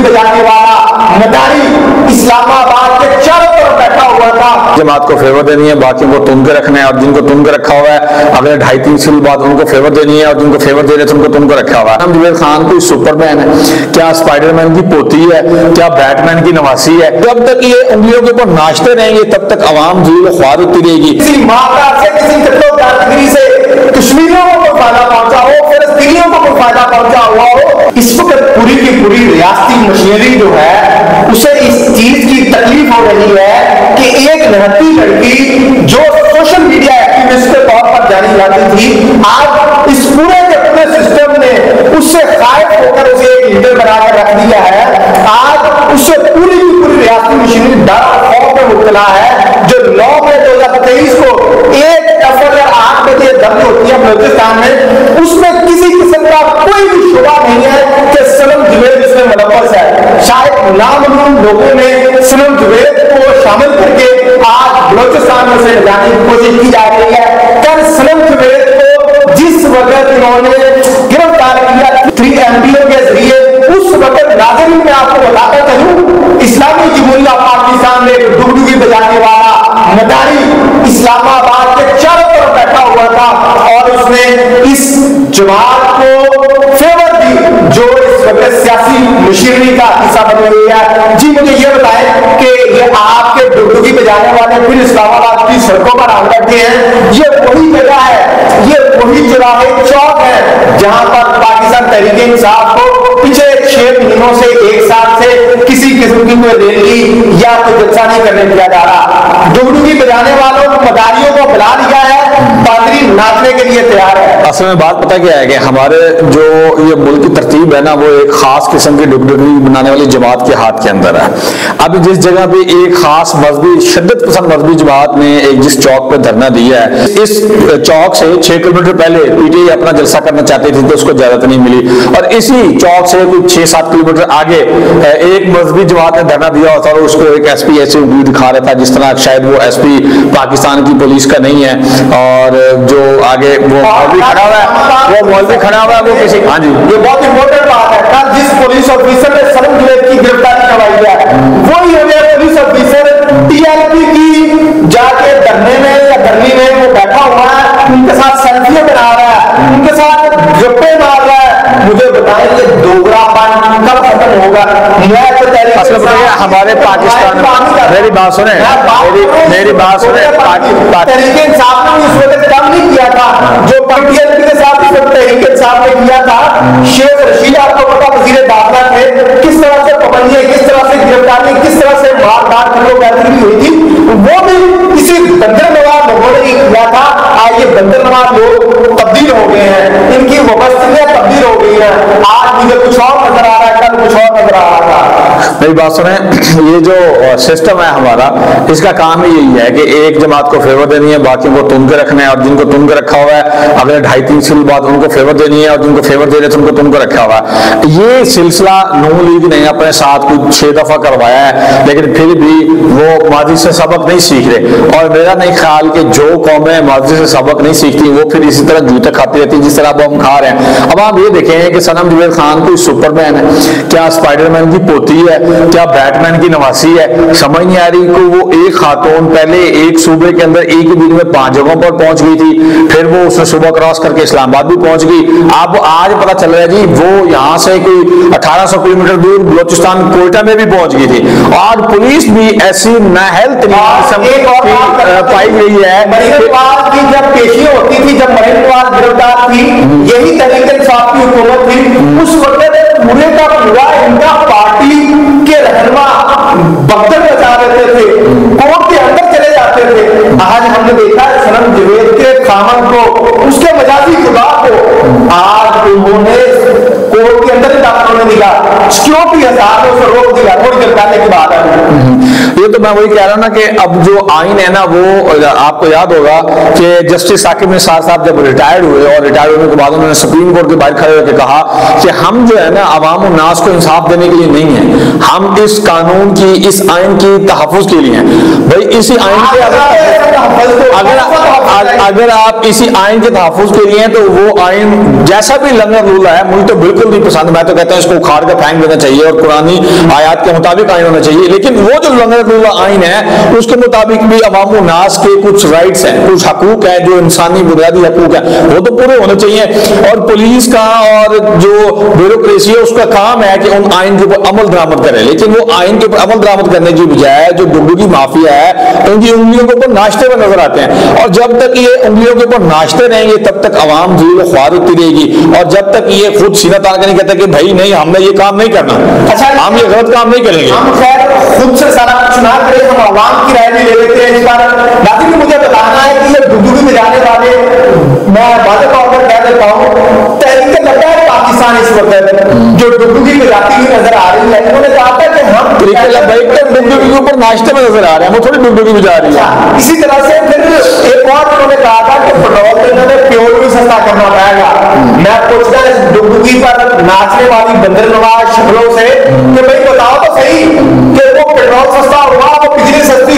بجانے والا مداری اسلام آباد کے چاروں طرف بیٹھا ہوا تھا. جماعت کو فیور دینی ہے، باقیوں کو تم کے رکھنا ہے، اور جن کو تم کے رکھا ہوا ہے اگلے 2.5-3 سال بعد ان کو فیور دینی ہے، اور جن کو فیور دے رہے تھے ان کو تم کو رکھا ہوا ہے. سنم جوید خان کوئی سپر مین ہے کیا؟ اسپائڈر مین کی پوتی ہے کیا؟ بیٹ مین کی نواسی ہے؟ جب تک یہ انگلیوں کے اوپر ناچتے رہیں گے تب تک عوام ذلیل و خوار ہوتی رہے گی. کسی ماں سے کسی دارگیری سے کشمیریوں کو فائدہ پہنچا ہو، فلسطینیوں کو فائدہ پہنچا ہوا ہو. اس وقت پوری کی پوری ریاستی مشینری جو ہے اسے اس چیز کی تکلیف ہو رہی ہے کہ ایک نہتی لڑکی جو سوشل میڈیا ایکٹیوسٹ کے طور پر جانی جاتی تھی، آج اس پورے کے پورے سسٹم نے اس سے خائف ہو کر اسے ایک لیڈر بنا کر رکھ دیا ہے. آج اس سے پوری کی پوری ریاستی مشینری ڈر اور خوف میں مبتلا ہے. جو 9 مئی 2023 کو 8 بجے درج ہوتی ہے بلوچستان میں، اس میں کسی قسم کا کوئی بھی شبہ نہیں ہے کہ سنم جوید اس میں ملوث ہے. شاید نامعلوم لوگوں نے سنم جوید کو شامل کر کے آج بلوچستان میں سے جانے کی کوشش کی جا رہی ہے. کل سنم جوید کو جس وقت انہوں نے گرفتار کیا 3 MPO کے ذریعے، اس وقت ناظرین میں آپ کو بتاتا چلوں اسلامی جمہوریہ پاکستان میں ڈگڈگی بجانے والا مداری اسلام آباد کے چاروں طرف بیٹھا ہوا تھا اور اس نے اس جماعت کو فیور دی جو اس وقت سیاسی مشینری کا حصہ بن گئی ہے. جی مجھے یہ بتائیں کہ یہ آپ کے ڈگڈگی بجانے والے پھر اسلام آباد کی سڑکوں پر آ کرتے ہیں، یہ وہی جگہ ہے، یہ وہی چوراہے چوک ہے جہاں پر پاکستان تحریک انصاف کو پچھلے 6 مہینوں سے 1 سال سے کسی قسم کی کوئی ریلی یا کوئی جلسہ نہیں کرنے دیا جا رہا. ڈگڈگی بجانے والوں مداریوں کو بلا لیا ہے، پادری ناچنے کے لیے تیار ہے. اصل میں بات پتہ کیا ہے کہ ہمارے جو یہ ملک کی ترتیب ہے نا وہ ایک خاص قسم کی ڈگڈگی بنانے والی جماعت کے ہاتھ کے اندر ہے. اب جس جگہ پہ ایک خاص مذہبی شدت پسند مذہبی جماعت نے ایک جس چوک پہ دھرنا دیا ہے، اس چوک سے 6 کلومیٹر پہلے پی ٹی آئی اپنا جلسہ کرنا چاہتی تھی تو اس کو اجازت نہیں ملی، اور اسی چوک سے کوئی 6-7 کلومیٹر آگے ایک مذہبی جماعت نے دھرنا دیا ہوتا اور اس کو ایک ایس پی ایسے ویو دکھا رہا تھا جس طرح شاید وہ ایس پی پاکستان کی پولیس کا نہیں ہے، اور جو آگے وہ مولوی کھڑا ہوا ہے وہ کسی ہاں جی یہ بہت امپورٹنٹ بات ہے. کل جس پولیس آفیسر نے سنم جوید کی گرفتاری کروائی ہے وہی ہمیں police officer T L P کی جا کے دھرنے میں یا دھرنی میں وہ بیٹھا ہوا ہے، ان کے ساتھ سیلفیاں بنا رہا ہے، ان کے ساتھ گپے مار رہا ہے. مجھے بتائیں کہ دوگرا پن کب ختم ہوگا؟ ہمارے پاکستان میری بات سنیں تحریک انصاف نے اس وقت کام نہیں کیا تھا جو ٹی ایل پی کے ساتھ اس وقت تحریک انصاف نے کیا تھا. شیخ رشید آپ کو پتا وزیر داخلہ تھے، کس طرح سے پابندیاں، کس طرح سے گرفتاری، کس طرح سے مار دار کلو بہتری ہوئی تھی، وہ بھی کسی بندر نواز لوگوں نے کیا تھا. آج یہ بندر نواز لوگ تبدیل ہو گئے ہیں، ان کی وابستگیاں تبدیل ہو گئی ہیں. آج مجھے کچھ اور نظر آ رہا ہے، کل کچھ اور نظر آ رہا تھا. میری بات سنیں، یہ جو سسٹم ہے ہمارا اس کا کام ہی یہی ہے کہ ایک جماعت کو فیور دینی ہے، باقیوں کو تم کے رکھنا ہے، اور جن کو تم کے رکھا ہوا ہے اگلے 2.5-3 سال بعد ان کو فیور دینی ہے، اور جن کو فیور دے رہے تھے ان کو تم کو رکھا ہوا ہے. یہ سلسلہ نون لیگ نے اپنے ساتھ کچھ 6 دفعہ کروایا ہے، لیکن پھر بھی وہ ماضی سے سبق نہیں سیکھ رہے. اور میرا نہیں خیال کہ جو قومیں ماضی سے سبق نہیں سیکھتی وہ پھر اسی طرح جوتے کھاتی رہتی جس طرح اب ہم کھا رہے ہیں. اب آپ یہ دیکھیں کہ سنم جوید خان کوئی سپر مین ہے کیا؟ اسپائڈر مین کی پوتی ہے کیا؟ بیٹ مین کی نواسی ہے؟ سمجھ نہیں آ رہی. کو وہ ایک خاتون پہلے ایک صوبے کے اندر ایک ہی دن میں 5 جگہوں پر پہنچ گئی تھی، پھر وہ اس نے صوبہ کراس کر کے اسلام آباد بھی پہنچ گئی. اب آج پتہ چل رہا ہے جی وہ یہاں سے کوئی 1800 کلومیٹر دور بلوچستان کوئٹہ میں بھی پہنچ گئی تھی. آج پولیس بھی ایسی نااہل پائی گئی ہے. مریم نواز کی جب پیشی ہوتی تھی، جب مریم نواز گرفتار تھی، یہی تحریک انصاف کی حکومت تھی، اس وقت پورے کا پورا ان کا پارٹی کے رہنما بختر بچا دیتے تھے، کورٹ کے اندر چلے جاتے تھے. آج ہم نے دیکھا ہے سنم جوید کے خامن کو، اس کے مجازی خدا کو آج انہوں نے کورٹ کے اندر ڈاکٹروں نے دیا، سیکورٹی ہزار نے اسے روک دیا تھوڑی دیر پہلے کی بات ہے. یہ تو میں وہی کہہ رہا ہوں نا کہ اب جو آئین ہے نا وہ آپ کو یاد ہوگا کہ جسٹس ثاقب نثار صاحب جب ریٹائرڈ ہوئے اور ریٹائر ہونے کے بعد انہوں نے سپریم کورٹ کے باہر کھڑے ہو کے کہا کہ ہم جو ہے نا عوام الناس کو انصاف دینے کے لیے نہیں ہیں، ہم اس قانون کی اس آئین کی تحفظ کے لیے ہیں۔ بھائی اسی آئین کے اگر آپ اسی آئین کے تحفظ کے لیے ہیں تو وہ آئین جیسا بھی لنگر لولا ہے مجھے تو بالکل نہیں پسند، میں تو کہتا ہوں اس کو اکھاڑ کے پھینک دینا چاہیے اور قرآنی آیات کے مطابق آئین ہونا چاہیے، لیکن وہ جو لنگر لولا آئین ہے اس کے مطابق بھی عوام الناس کے کچھ رائٹس ہیں، کچھ حقوق ہیں جو انسانی بنیادی حقوق ہیں وہ تو پورے ہونے چاہیے۔ اور پولیس کا اور جو بیوروکریسی ہے اس کا کام ہے کہ ان آئین کے اوپر عمل درآمد کرے، لیکن وہ آئین کے اوپر عمل درآمد کرنے کی بجائے جو ڈبوگی مافیا ہے ان کی انگلیوں کے اوپر ناشتے میں نظر آتے ہیں، اور جب تک یہ انگلیوں کے اوپر ناشتے رہیں گے تب تک عوام ذلیل و خوار ہوتی رہے گی، اور جب تک یہ خود سینہ تان کے نہیں کہتا کہ بھائی نہیں ہم نے یہ کام نہیں کرنا، ہم یہ غلط کام نہیں کریں گے۔ ہم خیر خود سے سارا کچھ نہ کریں، ہم عوام کی رائے بھی لے لیتے ہیں اس بار، باقی بھی مجھے بتانا ہے کہ یہ ڈبوگی میں جانے والے، میں واضح طور پر کہہ دیتا ہوں تحریک لگتا ہے پاکستان اس وقت جو ڈبوگی میں جاتی ہوئی نظر آ رہی ہے، انہوں نے کہا تھا کہ ہم ڈبوگی کے اوپر ناشتے میں نظر آ رہے ہیں، وہ تھوڑی ڈبوگی میں جا رہی ہے۔ اسی طرح سے پھر ایک اور انہوں نے کہا تھا کہ پیٹرول تو انہوں نے پیول بھی سستا کرنا پڑے گا۔ میں پوچھتا اس ڈبوگی پر ناچنے والی بندر نواز شکلوں سے کہ بھائی بتاؤ تو صحیح کہ وہ پیٹرول سستا ہوا، وہ بجلی سستی